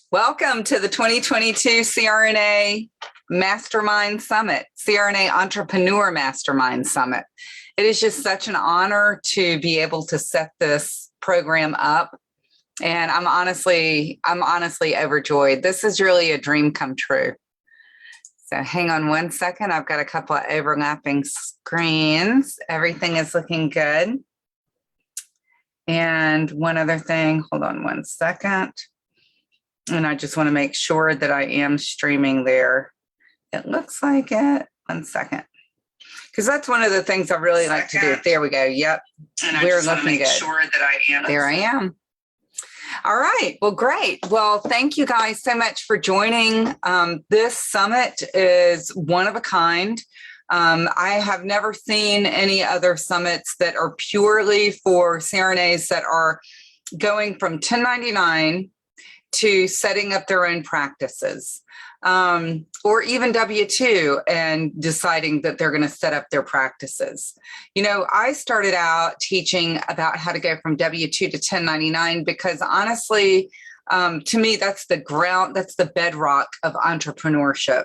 Welcome to the 2022 CRNA Mastermind Summit, CRNA Entrepreneur Mastermind Summit. It is just such an honor to be able to set this program up. And I'm honestly overjoyed. This is really a dream come true. So hang on one second. I've got a couple of overlapping screens. Everything is looking good. And one other thing, hold on one second. And I just want to make sure that I am streaming there. It looks like it. One second. Because that's one of the things I really like to do. There we go. Yep. And we're looking good. Sure that I am. There I am. All right. Well, great. Well, thank you guys so much for joining. This summit is one of a kind. I have never seen any other summits that are purely for CRNAs that are going from 1099 to setting up their own practices, or even W-2 and deciding that they're going to set up their practices. You know, I started out teaching about how to go from W-2 to 1099 because honestly, to me, that's the ground, that's the bedrock of entrepreneurship.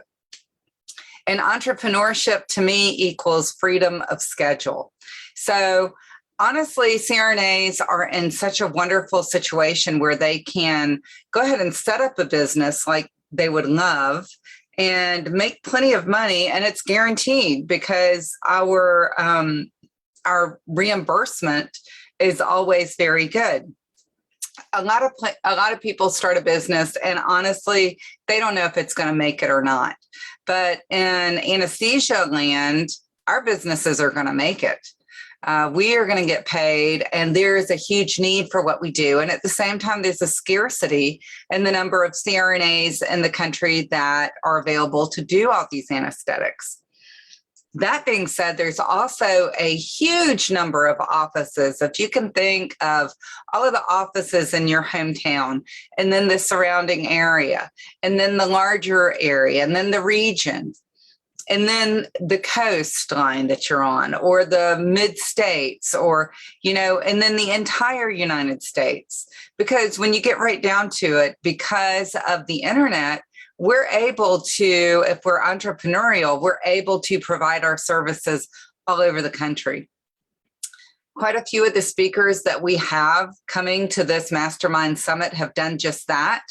And entrepreneurship to me equals freedom of schedule. So honestly, CRNAs are in such a wonderful situation where they can go ahead and set up a business like they would love and make plenty of money, and it's guaranteed because our reimbursement is always very good. A lot of people start a business and honestly, they don't know if it's going to make it or not. But in anesthesia land, our businesses are going to make it. We are going to get paid, and there is a huge need for what we do. And at the same time, there's a scarcity in the number of CRNAs in the country that are available to do all these anesthetics. That being said, there's also a huge number of offices. If you can think of all of the offices in your hometown, and then the surrounding area, and then the larger area, and then the region, and then the coastline that you're on, or the mid-states, or, you know, and then the entire United States. Because when you get right down to it, because of the internet, we're able to, if we're entrepreneurial, we're able to provide our services all over the country. Quite a few of the speakers that we have coming to this Mastermind Summit have done just that.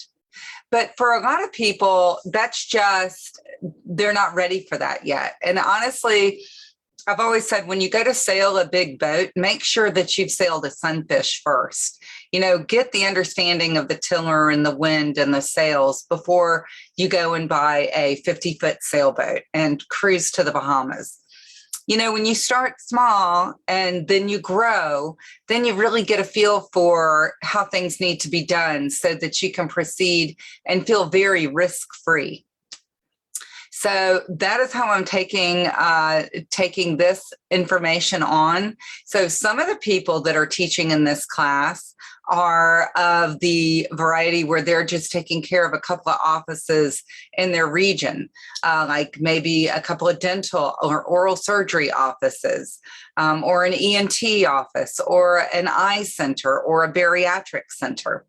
But for a lot of people, that's just, they're not ready for that yet. And honestly, I've always said, when you go to sail a big boat, make sure that you've sailed a sunfish first. You know, get the understanding of the tiller and the wind and the sails before you go and buy a 50-foot sailboat and cruise to the Bahamas. You know, when you start small and then you grow, then you really get a feel for how things need to be done so that you can proceed and feel very risk-free. So that is how I'm taking this information on. So some of the people that are teaching in this class are of the variety where they're just taking care of a couple of offices in their region, like maybe a couple of dental or oral surgery offices, or an ENT office, or an eye center, or a bariatric center.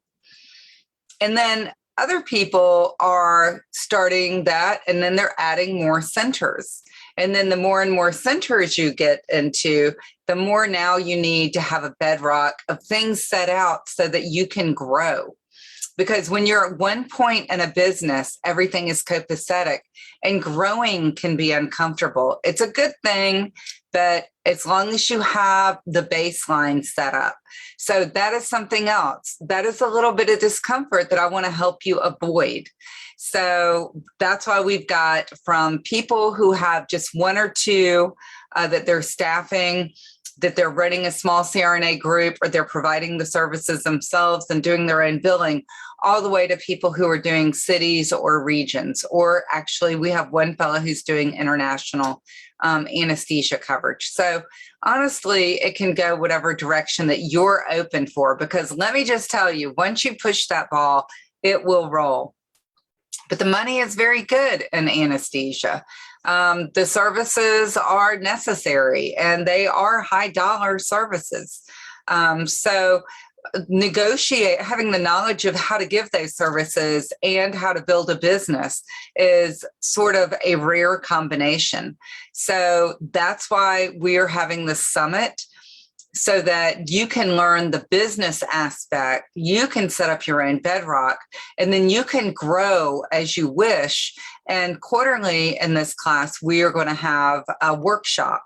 And then other people are starting that, and then they're adding more centers. And then the more and more centers you get into, the more now you need to have a bedrock of things set out so that you can grow. Because when you're at one point in a business, everything is copacetic, and growing can be uncomfortable. It's a good thing, but as long as you have the baseline set up. So that is something else. That is a little bit of discomfort that I want to help you avoid. So that's why we've got from people who have just one or two that they're staffing, that they're running a small CRNA group, or they're providing the services themselves and doing their own billing, all the way to people who are doing cities or regions. Or actually, we have one fellow who's doing international anesthesia coverage. So honestly, it can go whatever direction that you're open for, because let me just tell you, once you push that ball, it will roll. But the money is very good in anesthesia. The services are necessary, and they are high dollar services. So negotiate, having the knowledge of how to give those services and how to build a business is sort of a rare combination. So that's why we're having this summit, so that you can learn the business aspect, you can set up your own bedrock, and then you can grow as you wish. And quarterly in this class, we are going to have a workshop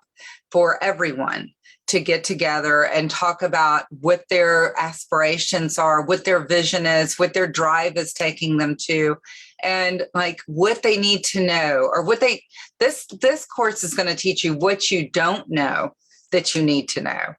for everyone to get together and talk about what their aspirations are, what their vision is, what their drive is taking them to, and like what they need to know, or this course is going to teach you what you don't know that you need to know.